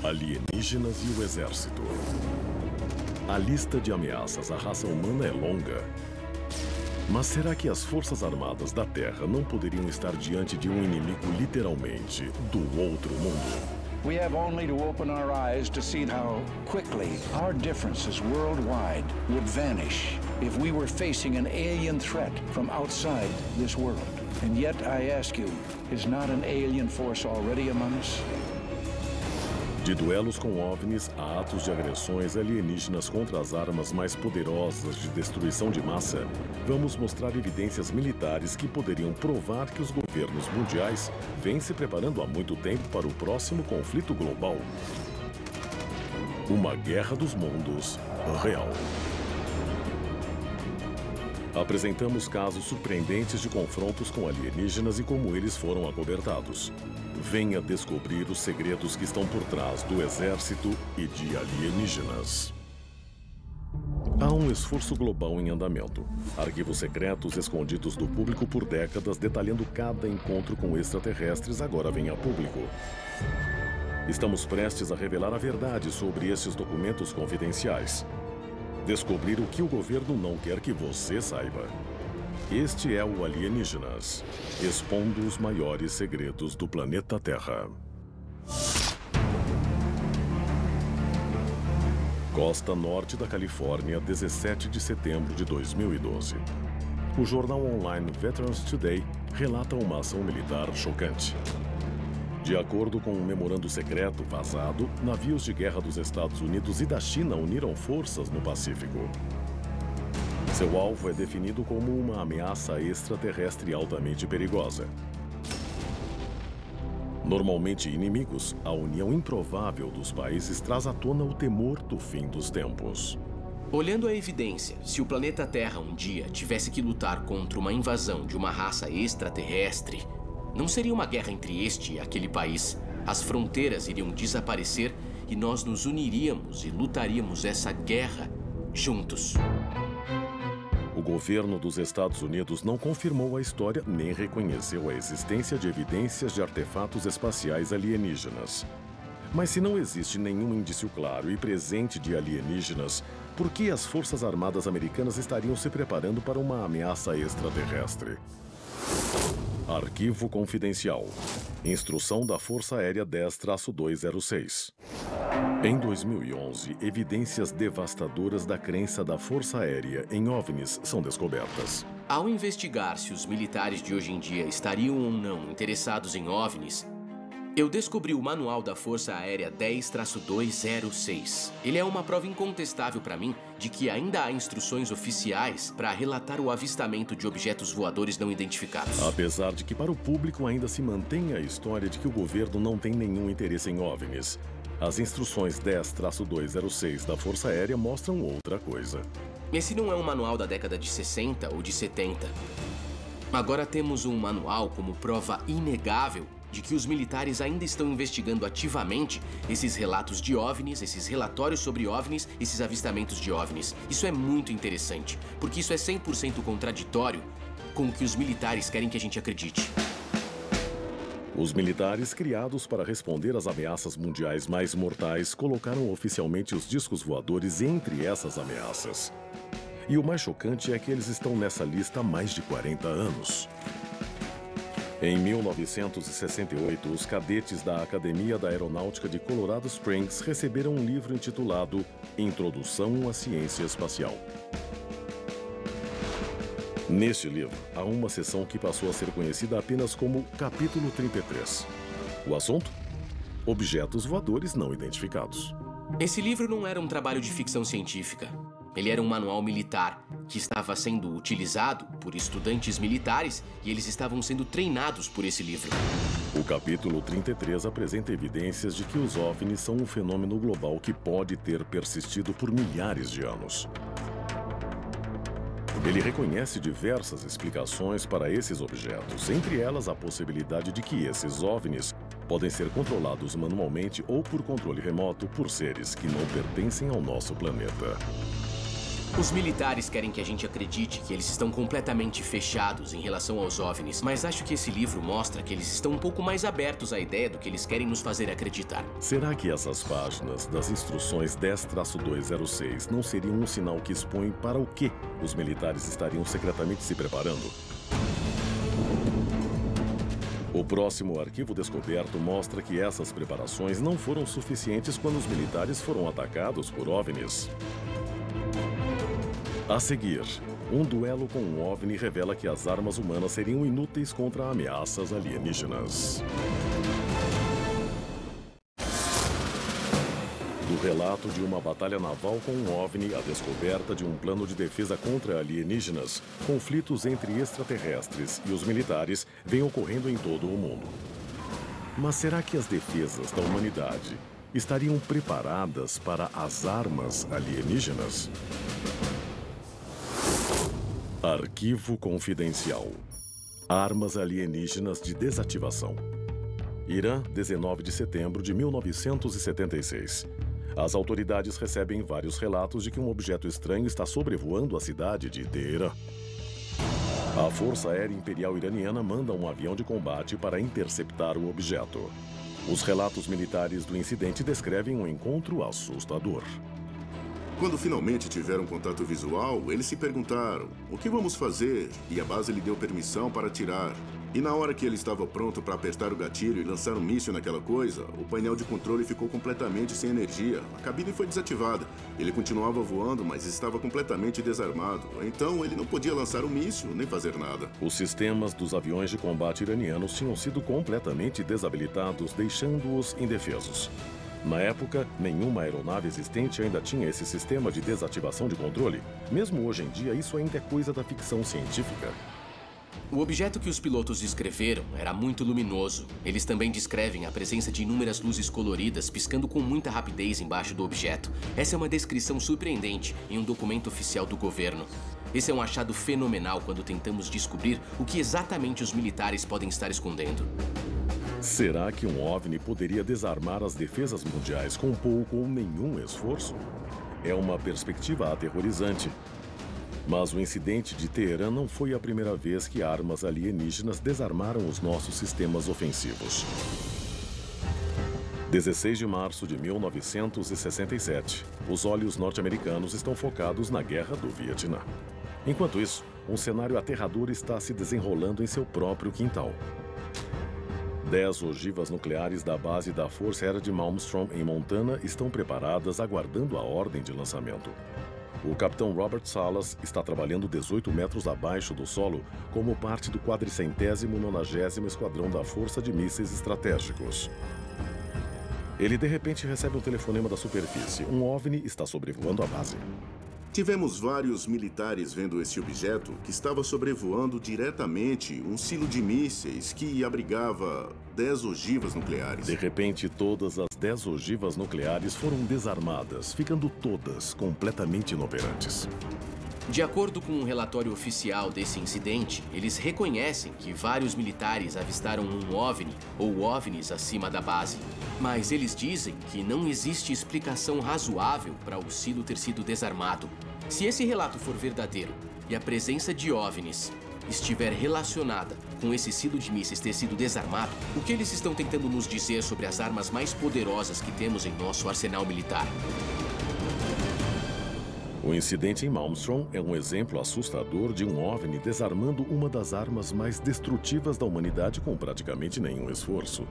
Alienígenas e o Exército. A lista de ameaças à raça humana é longa. Mas será que as Forças Armadas da Terra não poderiam estar diante de um inimigo literalmente do outro mundo? We have only to open our eyes to see how quickly our differences worldwide would vanish if we were facing an alien threat from outside this world. And yet, I ask you, is not an alien force already among us? De duelos com OVNIs a atos de agressões alienígenas contra as armas mais poderosas de destruição de massa, vamos mostrar evidências militares que poderiam provar que os governos mundiais vêm se preparando há muito tempo para o próximo conflito global. Uma guerra dos mundos real. Apresentamos casos surpreendentes de confrontos com alienígenas e como eles foram acobertados. Venha descobrir os segredos que estão por trás do exército e de alienígenas. Há um esforço global em andamento. Arquivos secretos escondidos do público por décadas detalhando cada encontro com extraterrestres agora vêm a público. Estamos prestes a revelar a verdade sobre esses documentos confidenciais. Descobrir o que o governo não quer que você saiba. Este é o Alienígenas, expondo os maiores segredos do planeta Terra. Costa Norte da Califórnia, 17 de setembro de 2012. O jornal online Veterans Today relata uma ação militar chocante. De acordo com um memorando secreto vazado, navios de guerra dos Estados Unidos e da China uniram forças no Pacífico. Seu alvo é definido como uma ameaça extraterrestre altamente perigosa. Normalmente inimigos, a união improvável dos países traz à tona o temor do fim dos tempos. Olhando a evidência, se o planeta Terra um dia tivesse que lutar contra uma invasão de uma raça extraterrestre, não seria uma guerra entre este e aquele país. As fronteiras iriam desaparecer e nós nos uniríamos e lutaríamos essa guerra juntos. O governo dos Estados Unidos não confirmou a história nem reconheceu a existência de evidências de artefatos espaciais alienígenas. Mas se não existe nenhum indício claro e presente de alienígenas, por que as Forças Armadas Americanas estariam se preparando para uma ameaça extraterrestre? Arquivo confidencial. Instrução da Força Aérea 10-206. Em 2011, evidências devastadoras da crença da Força Aérea em OVNIs são descobertas. Ao investigar se os militares de hoje em dia estariam ou não interessados em OVNIs, eu descobri o manual da Força Aérea 10-206. Ele é uma prova incontestável para mim de que ainda há instruções oficiais para relatar o avistamento de objetos voadores não identificados. Apesar de que para o público ainda se mantém a história de que o governo não tem nenhum interesse em OVNIs, as instruções 10-206 da Força Aérea mostram outra coisa. Esse não é um manual da década de 60 ou de 70. Agora temos um manual como prova inegável de que os militares ainda estão investigando ativamente esses relatos de OVNIs, esses relatórios sobre OVNIs, esses avistamentos de OVNIs. Isso é muito interessante, porque isso é 100% contraditório com o que os militares querem que a gente acredite. Os militares, criados para responder às ameaças mundiais mais mortais, colocaram oficialmente os discos voadores entre essas ameaças. E o mais chocante é que eles estão nessa lista há mais de 40 anos. Em 1968, os cadetes da Academia da Aeronáutica de Colorado Springs receberam um livro intitulado Introdução à Ciência Espacial. Neste livro, há uma seção que passou a ser conhecida apenas como Capítulo 33. O assunto? Objetos voadores não identificados. Esse livro não era um trabalho de ficção científica. Ele era um manual militar que estava sendo utilizado por estudantes militares e eles estavam sendo treinados por esse livro. O capítulo 33 apresenta evidências de que os OVNIs são um fenômeno global que pode ter persistido por milhares de anos. Ele reconhece diversas explicações para esses objetos, entre elas a possibilidade de que esses OVNIs podem ser controlados manualmente ou por controle remoto por seres que não pertencem ao nosso planeta. Os militares querem que a gente acredite que eles estão completamente fechados em relação aos OVNIs, mas acho que esse livro mostra que eles estão um pouco mais abertos à ideia do que eles querem nos fazer acreditar. Será que essas páginas das instruções 10-206 não seriam um sinal que expõe para o que os militares estariam secretamente se preparando? O próximo arquivo descoberto mostra que essas preparações não foram suficientes quando os militares foram atacados por OVNIs. A seguir, um duelo com um OVNI revela que as armas humanas seriam inúteis contra ameaças alienígenas. Do relato de uma batalha naval com um OVNI à descoberta de um plano de defesa contra alienígenas, conflitos entre extraterrestres e os militares vêm ocorrendo em todo o mundo. Mas será que as defesas da humanidade estariam preparadas para as armas alienígenas? Arquivo confidencial. Armas alienígenas de desativação. Irã, 19 de setembro de 1976. As autoridades recebem vários relatos de que um objeto estranho está sobrevoando a cidade de Teherã. A Força Aérea Imperial Iraniana manda um avião de combate para interceptar o objeto. Os relatos militares do incidente descrevem um encontro assustador. Quando finalmente tiveram contato visual, eles se perguntaram, o que vamos fazer? E a base lhe deu permissão para atirar. E na hora que ele estava pronto para apertar o gatilho e lançar um míssil naquela coisa, o painel de controle ficou completamente sem energia. A cabine foi desativada. Ele continuava voando, mas estava completamente desarmado. Então ele não podia lançar um míssil nem fazer nada. Os sistemas dos aviões de combate iranianos tinham sido completamente desabilitados, deixando-os indefesos. Na época, nenhuma aeronave existente ainda tinha esse sistema de desativação de controle. Mesmo hoje em dia, isso ainda é coisa da ficção científica. O objeto que os pilotos descreveram era muito luminoso. Eles também descrevem a presença de inúmeras luzes coloridas piscando com muita rapidez embaixo do objeto. Essa é uma descrição surpreendente em um documento oficial do governo. Esse é um achado fenomenal quando tentamos descobrir o que exatamente os militares podem estar escondendo. Será que um OVNI poderia desarmar as defesas mundiais com pouco ou nenhum esforço? É uma perspectiva aterrorizante. Mas o incidente de Teherã não foi a primeira vez que armas alienígenas desarmaram os nossos sistemas ofensivos. 16 de março de 1967, os olhos norte-americanos estão focados na Guerra do Vietnã. Enquanto isso, um cenário aterrador está se desenrolando em seu próprio quintal. 10 ogivas nucleares da base da Força Aérea de Malmstrom, em Montana, estão preparadas aguardando a ordem de lançamento. O capitão Robert Salas está trabalhando 18 metros abaixo do solo como parte do 490º Esquadrão da Força de Mísseis Estratégicos. Ele de repente recebe um telefonema da superfície. Um OVNI está sobrevoando a base. Tivemos vários militares vendo esse objeto que estava sobrevoando diretamente um silo de mísseis que abrigava 10 ogivas nucleares. De repente, todas as 10 ogivas nucleares foram desarmadas, ficando todas completamente inoperantes. De acordo com um relatório oficial desse incidente, eles reconhecem que vários militares avistaram um OVNI ou OVNIs acima da base. Mas eles dizem que não existe explicação razoável para o silo ter sido desarmado. Se esse relato for verdadeiro e a presença de OVNIs estiver relacionada com esse silo de mísseis ter sido desarmado, o que eles estão tentando nos dizer sobre as armas mais poderosas que temos em nosso arsenal militar? O incidente em Malmstrom é um exemplo assustador de um OVNI desarmando uma das armas mais destrutivas da humanidade com praticamente nenhum esforço.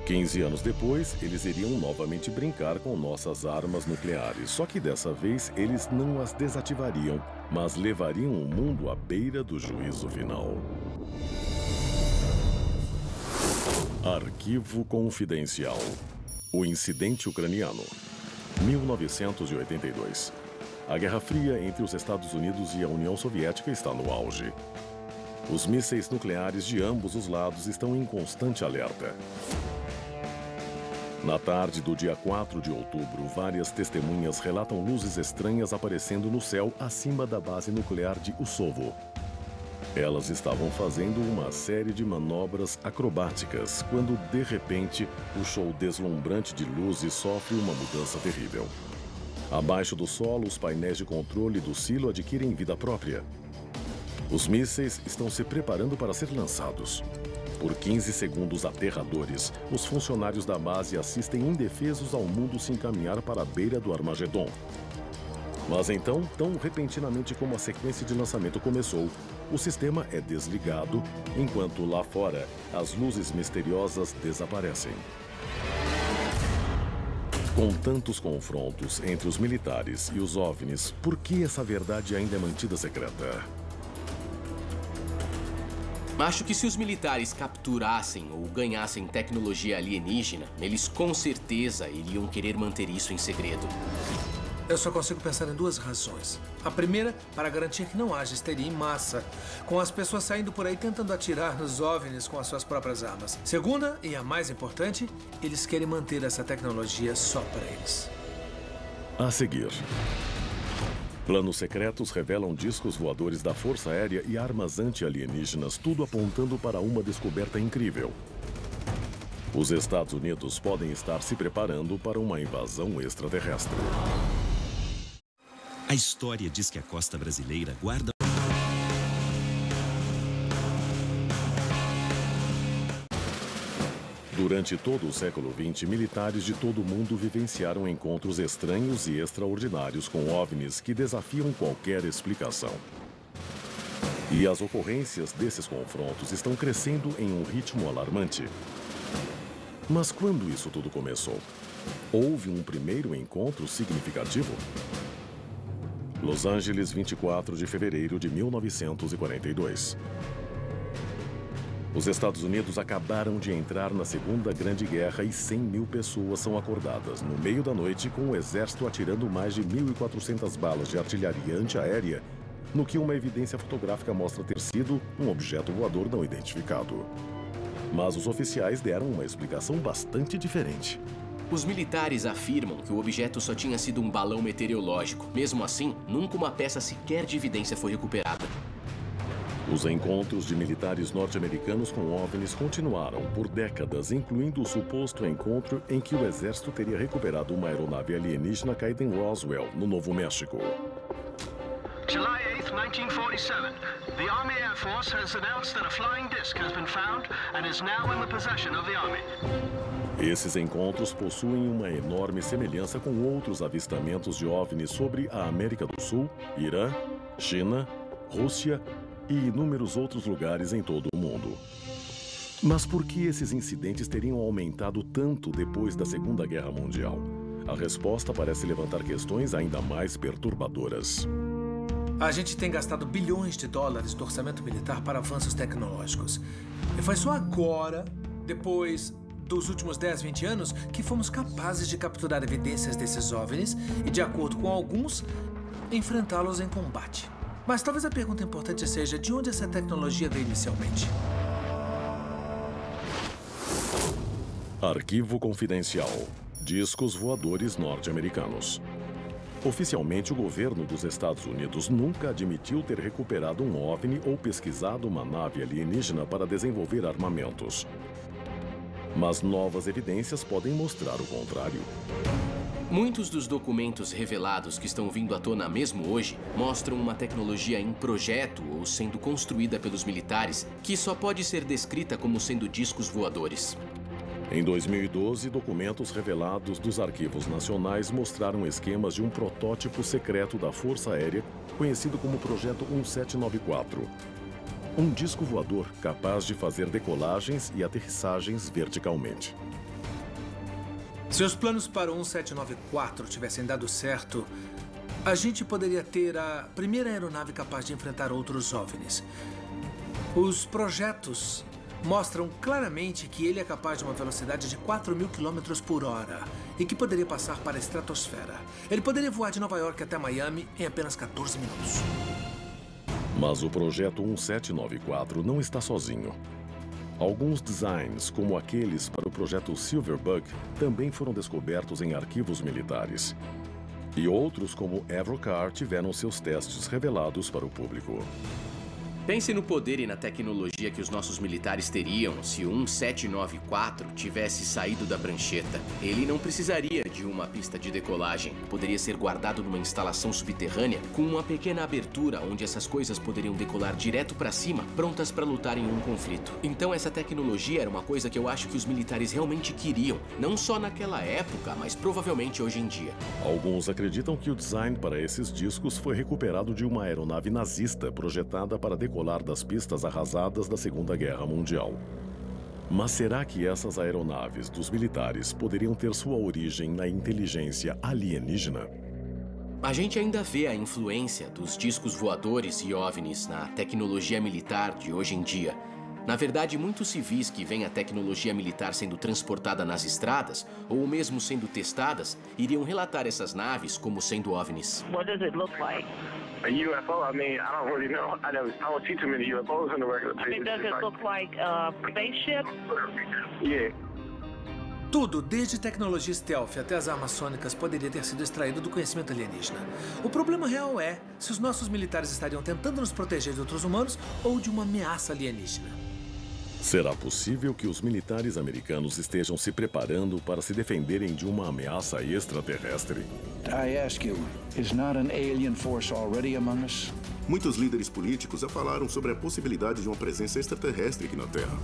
15 anos depois, eles iriam novamente brincar com nossas armas nucleares, só que dessa vez eles não as desativariam, mas levariam o mundo à beira do juízo final. Arquivo confidencial. O incidente ucraniano. 1982. A Guerra Fria entre os Estados Unidos e a União Soviética está no auge. Os mísseis nucleares de ambos os lados estão em constante alerta. Na tarde do dia 4 de outubro, várias testemunhas relatam luzes estranhas aparecendo no céu acima da base nuclear de Usovo. Elas estavam fazendo uma série de manobras acrobáticas, quando, de repente, o show deslumbrante de luzes sofre uma mudança terrível. Abaixo do solo, os painéis de controle do silo adquirem vida própria. Os mísseis estão se preparando para ser lançados. Por 15 segundos aterradores, os funcionários da base assistem indefesos ao mundo se encaminhar para a beira do Armagedon. Mas então, tão repentinamente como a sequência de lançamento começou, o sistema é desligado, enquanto lá fora, as luzes misteriosas desaparecem. Com tantos confrontos entre os militares e os OVNIs, por que essa verdade ainda é mantida secreta? Acho que se os militares capturassem ou ganhassem tecnologia alienígena, eles com certeza iriam querer manter isso em segredo. Eu só consigo pensar em duas razões. A primeira, para garantir que não haja histeria em massa, com as pessoas saindo por aí tentando atirar nos OVNIs com as suas próprias armas. Segunda, e a mais importante, eles querem manter essa tecnologia só para eles. A seguir, planos secretos revelam discos voadores da Força Aérea e armas anti-alienígenas, tudo apontando para uma descoberta incrível. Os Estados Unidos podem estar se preparando para uma invasão extraterrestre. A história diz que a costa brasileira guarda... Durante todo o século XX, militares de todo o mundo vivenciaram encontros estranhos e extraordinários com OVNIs que desafiam qualquer explicação. E as ocorrências desses confrontos estão crescendo em um ritmo alarmante. Mas quando isso tudo começou? Houve um primeiro encontro significativo? Los Angeles, 24 de fevereiro de 1942. Os Estados Unidos acabaram de entrar na Segunda Grande Guerra e 100 mil pessoas são acordadas no meio da noite com o exército atirando mais de 1.400 balas de artilharia antiaérea no que uma evidência fotográfica mostra ter sido um objeto voador não identificado. Mas os oficiais deram uma explicação bastante diferente. Os militares afirmam que o objeto só tinha sido um balão meteorológico. Mesmo assim, nunca uma peça sequer de evidência foi recuperada. Os encontros de militares norte-americanos com OVNIs continuaram por décadas, incluindo o suposto encontro em que o exército teria recuperado uma aeronave alienígena caída em Roswell, no Novo México. July 8, 1947. The Army Air Force has announced that a flying disc has been found and is now in the possession of the Army. Esses encontros possuem uma enorme semelhança com outros avistamentos de OVNIs sobre a América do Sul, Irã, China, Rússia e inúmeros outros lugares em todo o mundo. Mas por que esses incidentes teriam aumentado tanto depois da Segunda Guerra Mundial? A resposta parece levantar questões ainda mais perturbadoras. A gente tem gastado bilhões de dólares do orçamento militar para avanços tecnológicos. E foi só agora, depois dos últimos 10, 20 anos, que fomos capazes de capturar evidências desses OVNIs e, de acordo com alguns, enfrentá-los em combate. Mas talvez a pergunta importante seja de onde essa tecnologia veio inicialmente. Arquivo confidencial. Discos voadores norte-americanos. Oficialmente, o governo dos Estados Unidos nunca admitiu ter recuperado um OVNI ou pesquisado uma nave alienígena para desenvolver armamentos. Mas novas evidências podem mostrar o contrário. Muitos dos documentos revelados que estão vindo à tona mesmo hoje mostram uma tecnologia em projeto ou sendo construída pelos militares que só pode ser descrita como sendo discos voadores. Em 2012, documentos revelados dos arquivos nacionais mostraram esquemas de um protótipo secreto da Força Aérea, conhecido como Projeto 1794. Um disco voador capaz de fazer decolagens e aterrissagens verticalmente. Se os planos para o 1794 tivessem dado certo, a gente poderia ter a primeira aeronave capaz de enfrentar outros OVNIs. Os projetos mostram claramente que ele é capaz de uma velocidade de 4.000 km por hora e que poderia passar para a estratosfera. Ele poderia voar de Nova York até Miami em apenas 14 minutos. Mas o Projeto 1794 não está sozinho. Alguns designs, como aqueles para o Projeto Silverbug, também foram descobertos em arquivos militares. E outros, como Avrocar, tiveram seus testes revelados para o público. Pense no poder e na tecnologia que os nossos militares teriam se o 1794 tivesse saído da prancheta. Ele não precisaria de uma pista de decolagem. Poderia ser guardado numa instalação subterrânea com uma pequena abertura onde essas coisas poderiam decolar direto para cima, prontas para lutar em um conflito. Então essa tecnologia era uma coisa que eu acho que os militares realmente queriam, não só naquela época, mas provavelmente hoje em dia. Alguns acreditam que o design para esses discos foi recuperado de uma aeronave nazista projetada para decolar das pistas arrasadas da Segunda Guerra Mundial. Mas será que essas aeronaves dos militares poderiam ter sua origem na inteligência alienígena? A gente ainda vê a influência dos discos voadores e OVNIs na tecnologia militar de hoje em dia. Na verdade, muitos civis que veem a tecnologia militar sendo transportada nas estradas, ou mesmo sendo testadas, iriam relatar essas naves como sendo OVNIs. What does it look like? A UFO? I mean, I don't really know. I don't see too many UFOs in the regular I mean, does it look like a spaceship? Yeah. Tudo, desde tecnologia stealth até as armas sônicas, poderia ter sido extraído do conhecimento alienígena. O problema real é se os nossos militares estariam tentando nos proteger de outros humanos ou de uma ameaça alienígena. Será possível que os militares americanos estejam se preparando para se defenderem de uma ameaça extraterrestre? I ask you, is not an alien force already among us? Muitos líderes políticos já falaram sobre a possibilidade de uma presença extraterrestre aqui na Terra.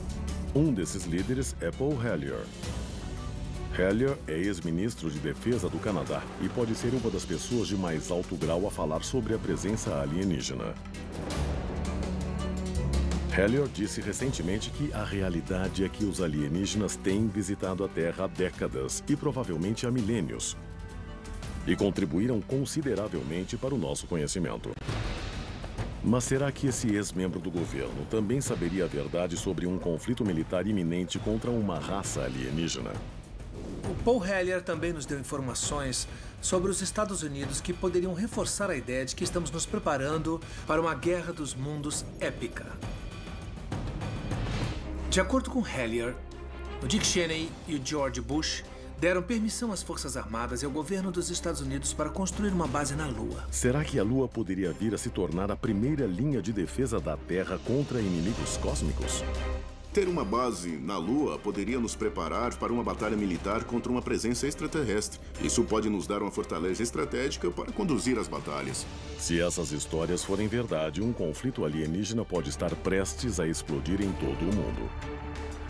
Um desses líderes é Paul Hellyer. Hellyer é ex-ministro de Defesa do Canadá e pode ser uma das pessoas de mais alto grau a falar sobre a presença alienígena. Hellyer disse recentemente que a realidade é que os alienígenas têm visitado a Terra há décadas e provavelmente há milênios, e contribuíram consideravelmente para o nosso conhecimento. Mas será que esse ex-membro do governo também saberia a verdade sobre um conflito militar iminente contra uma raça alienígena? O Paul Hellyer também nos deu informações sobre os Estados Unidos que poderiam reforçar a ideia de que estamos nos preparando para uma guerra dos mundos épica. De acordo com Hellyer, o Dick Cheney e o George Bush deram permissão às Forças Armadas e ao governo dos Estados Unidos para construir uma base na Lua. Será que a Lua poderia vir a se tornar a primeira linha de defesa da Terra contra inimigos cósmicos? Ter uma base na Lua poderia nos preparar para uma batalha militar contra uma presença extraterrestre. Isso pode nos dar uma fortaleza estratégica para conduzir as batalhas. Se essas histórias forem verdade, um conflito alienígena pode estar prestes a explodir em todo o mundo.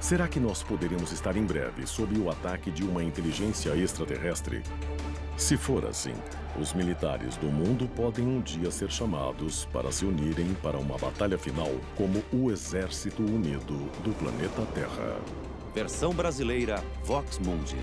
Será que nós poderíamos estar em breve sob o ataque de uma inteligência extraterrestre? Se for assim, os militares do mundo podem um dia ser chamados para se unirem para uma batalha final como o Exército Unido do planeta Terra. Versão brasileira Vox Mundi.